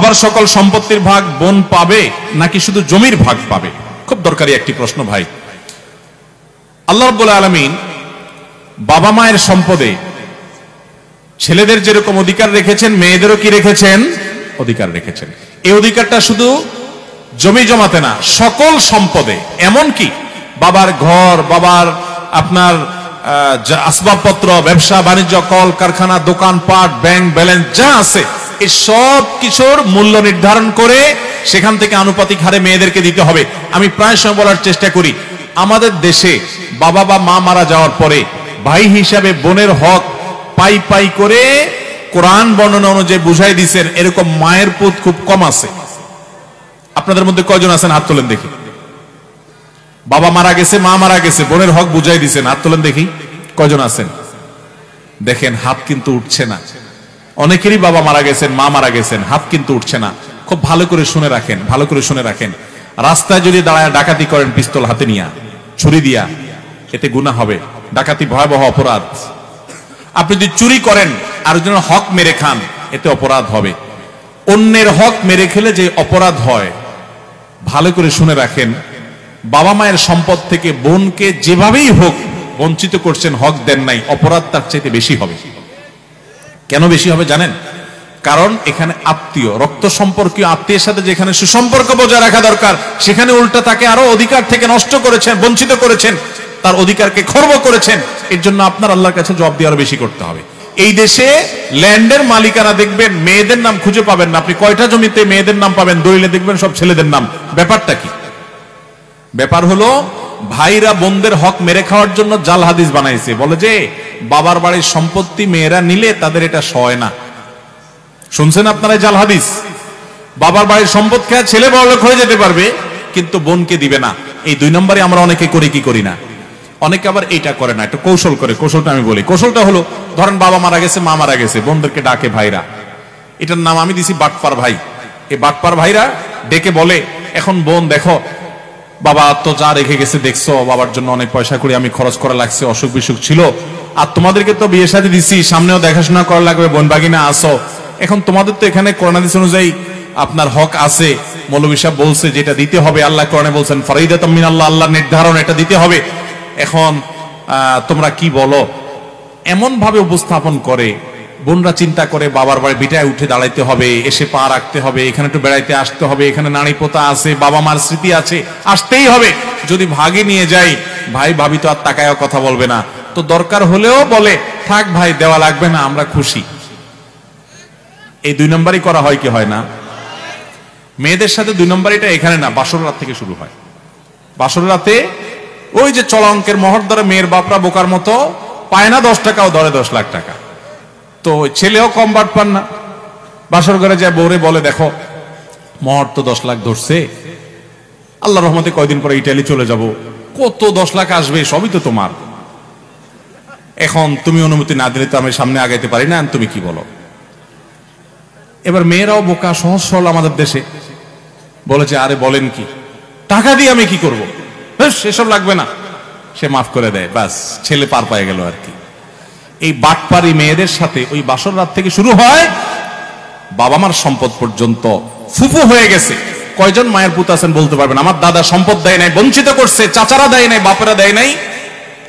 বাবার সকল সম্পত্তির ভাগ বোন পাবে নাকি শুধু জমির ভাগ পাবে? খুব দরকারি একটি প্রশ্ন ভাই। আল্লাহ রাব্বুল আলামিন বাবা মায়ের সম্পদে ছেলেদের যেরকম অধিকার রেখেছেন, মেয়েদেরও কি রেখেছেন? অধিকার রেখেছেন। এই অধিকারটা শুধু জমি জমাতে না, সকল সম্পদে, এমনকি বাবার ঘর, বাবার আপনার আসবাবপত্র, ব্যবসা বাণিজ্য, কল কারখানা, দোকানপাট, ব্যাংক ব্যালেন্স যা আছে, এই সব কিছুর মূল্য নির্ধারণ করে সেখান থেকে আনুপাতিক হারে মেয়েদেরকে দিতে হবে। আমি প্রায় সময় বলার চেষ্টা করি, আমাদের দেশে বাবা বা মা মারা যাওয়ার পরে ভাই হিসাবে বোনের হক পাই পাই করে কোরআন বর্ণনা অনুযায়ী বুঝাই দিচ্ছেন, এরকম মায়ের পুত খুব কম আছে। আপনাদের মধ্যে কয়জন আছেন হাত তোলেন দেখি? বাবা মারা গেছে, মা মারা গেছে, বোনের হক বুঝাই দিচ্ছেন, হাত তোলেন দেখি কয়জন আছেন? দেখেন হাত কিন্তু উঠছে না। অনেকেরই বাবা মারা গেছেন, মা মারা গেছেন, হাত কিন্তু উঠছে না। খুব ভালো করে শুনে রাখেন, ভালো করে শুনে রাখেন। রাস্তায় যদি দাঁড়ায় ডাকাতি করেন পিস্তল হাতে নিয়া, ছুরি দিয়া, এতে গুনাহ হবে। ডাকাতি ভয়াবহ অপরাধ। আপনি যদি চুরি করেন আর একজনের হক মেরে খান, এতে অপরাধ হবে। অন্যের হক মেরে খেলে যে অপরাধ হয়, ভালো করে শুনে রাখেন। বাবা মায়ের সম্পদ থেকে বোনকে যেভাবেই হোক বঞ্চিত করছেন, হক দেন নাই, অপরাধ তার চাইতে বেশি হবে। কেন বেশি হবে জানেন? কারণ এখানে আত্মীয়, রক্ত সম্পর্কীয় আত্মীয়ের সাথে যেখানে সুসম্পর্ক বজায় রাখা দরকার, সেখানে উল্টা তাকে আরো অধিকার থেকে নষ্ট করেছেন, বঞ্চিত করেছেন, তার অধিকারকে খর্ব করেছেন। এর জন্য আপনার আল্লাহর কাছে জবাব দিয়ে আরো বেশি করতে হবে। এই দেশে ল্যান্ডের মালিকানা দেখবেন মেয়েদের নাম খুঁজে পাবেন না। আপনি কয়টা জমিতে মেয়েদের নাম পাবেন? দলিলে দেখবেন সব ছেলেদের নাম। ব্যাপারটা কি? ব্যাপার হলো ভাইরা বোনদের হক মেরে খাওয়ার জন্য জাল হাদিস বানাইছে। বলে যে বাবার বাড়ির সম্পত্তি মেয়েরা নিলে তাদের এটা সয় না। শুনছেন আপনারা জাল হাদিস? বাবার বাড়ির সম্পদ খেয়ে ছেলে বড়লোক হয়ে যেতে পারবে, কিন্তু বোনকে দিবে না। এই 2 নম্বরে আমরা অনেকে করি কি করি না? অনেকে আবার এইটা করে না, একটা কৌশল করে। কৌশলটা আমি বলি। কৌশলটা হলো, ধরেন বাবা মারা গেছে, মা মারা গেছে, বোনদেরকে ডাকে ভাইরা। এটার নাম আমি দিছি বাটপার ভাই। এই বাটপার ভাইরা ডেকে বলে, এখন বোন দেখো, বাবা তো যা রেখে গেছে দেখছো, বাবার জন্য অনেক পয়সা করে আমি খরচ করা লাগছে, অসুখ বিসুখ ছিল, আর তোমাদেরকে তো বিয়ে শাদী দিছি, সামনেও দেখাশোনা করা লাগবে, বোন বাগিনা আসো। এখন তোমাদের তো এখানে কোরআন হাদিস অনুযায়ী আপনার হক আছে, মৌলভী সাহেব বলছে যেটা দিতে হবে, আল্লাহ কোরআনে বলছেন ফরিদাতুম মিনাল্লাহ, আল্লাহর নির্ধারণ, এটা দিতে হবে। এখন তোমরা কি বলো? এমন ভাবে উপস্থাপন করে, বোনরা চিন্তা করে বাবার বাড়ি বিটায় উঠে দাঁড়াইতে হবে, এসে পা রাখতে হবে, এখানে একটু বেড়াইতে আসতে হবে, এখানে নাড়ি পোতা আছে, বাবা মার স্মৃতি আছে, আসতেই হবে। যদি ভাগে নিয়ে যাই, ভাই ভাবি তো আর তাকায়ও কথা বলবে না, তো দরকার হলেও বলে থাক ভাই, দেওয়া লাগবে না, আমরা খুশি। এই 2 নম্বরই করা হয় কি হয় না? মেয়েদের সাথে 2 নম্বর এটা এখানে না, বাসর রাত থেকে শুরু হয়। বাসর রাতে ওই যে চলা অঙ্কের মোহর ধরে মেয়ের বাপরা বোকার মতো পায় না 10 টাকাও ধরে 10 লাখ টাকা। তো ছেলেও কম বাট পান না, বাসর ঘরে যায় বউরে বলে, দেখো মোহর তো 10 লাখ ধরছে, আল্লাহর রহমতে কয়দিন পরে ইটালি চলে যাব, কত 10 লাখ আসবে, সবই তো তোমার। এখন তুমি অনুমতি না দিলে তো আমি সামনে আগাইতে পারি না, তুমি কি বলো? এবার মেয়েরাও বোকা, সহজ সরল আমাদের দেশে, বলেছে আরে বলেন কি, টাকা দিয়ে আমি কি করব, সেসব লাগবে না, সে মাফ করে দেয়, বাস ছেলে পার পায়ে গেল আর কি। এই বাটপারি মেয়েদের সাথে ওই বাসর রাত থেকে শুরু হয়, বাবা মার সম্পদ পর্যন্ত। ফুফু হয়ে গেছে, কয়জন মায়ের পুত আছেন বলতে পারবেন? আমার দাদা সম্পদ দেয় নাই, বঞ্চিত করছে, চাচারা দেয় নাই, বাপেরা দেয় নাই,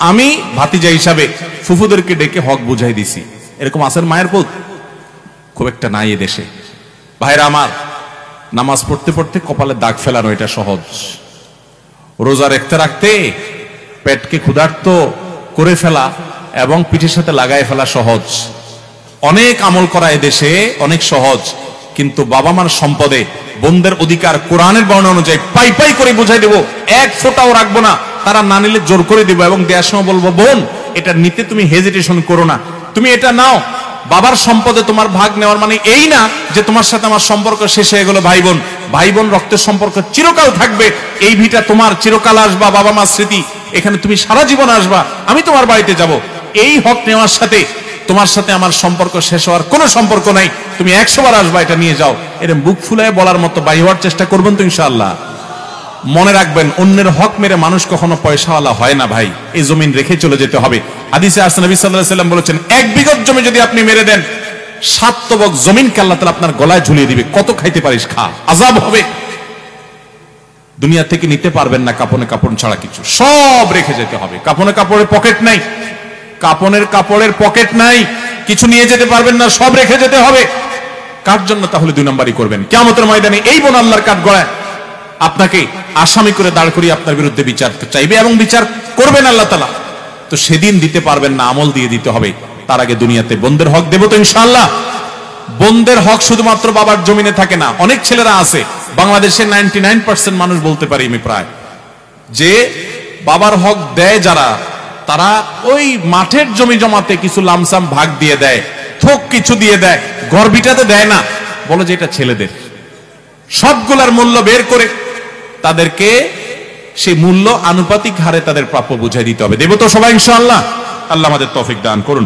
আমি ভাতিজা হিসাবে ফুফুদেরকে ডেকে হক বুঝাই দিছি। এরকম আছেন মায়ের পুত? খুব একটা নাই এ দেশে। ভাইরা আমার, নামাজ পড়তে পড়তে কপালে দাগ ফেলানো এটা সহজ, রোজা রাখতে রাখতে পেটকে ক্ষুধার্ত করে ফেলা এবং পিঠের সাথে লাগাই ফেলা সহজ। অনেক আমল করা এদেশে অনেক সহজ, কিন্তু বাবা মার সম্পদে বোনদের অধিকার কোরআনের বর্ণনা অনুযায়ী পাই পাই করে বুঝাই দেব, 1 ফোঁটাও রাখবো না। তারা না নিলে জোর করে দিব, এবং দেওয়ার সময় বলবো, বোন এটা নিতে তুমি হেজিটেশন করো না, তুমি এটা নাও। বাবার সম্পদে তোমার ভাগ নেওয়ার মানে এই না যে তোমার সাথে আমার সম্পর্ক শেষ হয়ে গেল। ভাই বোন, ভাই বোন রক্তের সম্পর্ক চিরকাল থাকবে। এই ভিটা তোমার, চিরকাল আসবা, বাবা মার স্মৃতি, এখানে তুমি সারা জীবন আসবা, আমি তোমার বাড়িতে যাব। এই হক নেওয়ার সাথে তোমার সাথে আমার সম্পর্ক শেষ হওয়ার কোনো সম্পর্ক নাই, তুমি 100 বার আসবা, এটা নিয়ে যাও। এরকম বুক ফুলায় বলার মতো বাই হওয়ার চেষ্টা করবেন তো ইনশাআল্লাহ। মনে রাখবেন, অন্যের হক মেরে মানুষ কখনো পয়সাওয়ালা হয় না ভাই, এই জমিন রেখে চলে যেতে হবে। হাদিসে আসছে নবী সাল্লাল্লাহু আলাইহি ওয়াসাল্লাম বলেছেন, 1 বিঘত জমি যদি আপনি মেরে দেন, 7 তবক জমিনকে আল্লাহ তাআলা আপনার গলায় ঝুলিয়ে দিবে, কত খাইতে পারিস খা, আযাব হবে। দুনিয়া থেকে নিতে পারবেন না কাপনে কাপড় ছাড়া কিছু, সব রেখে যেতে হবে। কাপনে কাপড়ের পকেট নাই, কাপনের কাপড়ের পকেট নাই, কিছু নিয়ে যেতে পারবেন না, সব রেখে যেতে হবে। কার জন্য তাহলে 2 নম্বরই করবেন? কিয়ামতের ময়দানে এই বোন আল্লাহর কাঠ গড়ায় আপনাকে আসামি করে দাঁড় করিয়ে আপনার বিরুদ্ধে বিচার চাইবে এবং বিচার করবেন আল্লাহ তাআলা। তো সেদিন দিতে পারবেন না, আমল দিয়ে দিতে হবে। তার আগে দুনিয়াতে বোনদের হক দেব তো ইনশাআল্লাহ। বোনদের হক শুধুমাত্র বাবার জমিনে থাকে না। অনেক ছেলেরা আছে, বাংলাদেশের 99% মানুষ বলতে পারি আমি প্রায়, যে বাবার হক দেয় যারা, তারা ওই মাঠের জমি জমাতে কিছু লামসাম ভাগ দিয়ে দেয়, থোক কিছু দিয়ে দেয়, গর্বিটাতে দেয় না, বলে যে এটা ছেলেদের। সবগুলার মূল্য বের করে তাদেরকে সেই মূল্য আনুপাতিক হারে তাদের প্রাপ্য বুঝাই দিতে হবে। দেব তো সবাই ইনশাআল্লাহ। আল্লাহ আমাদের তৌফিক দান করুন।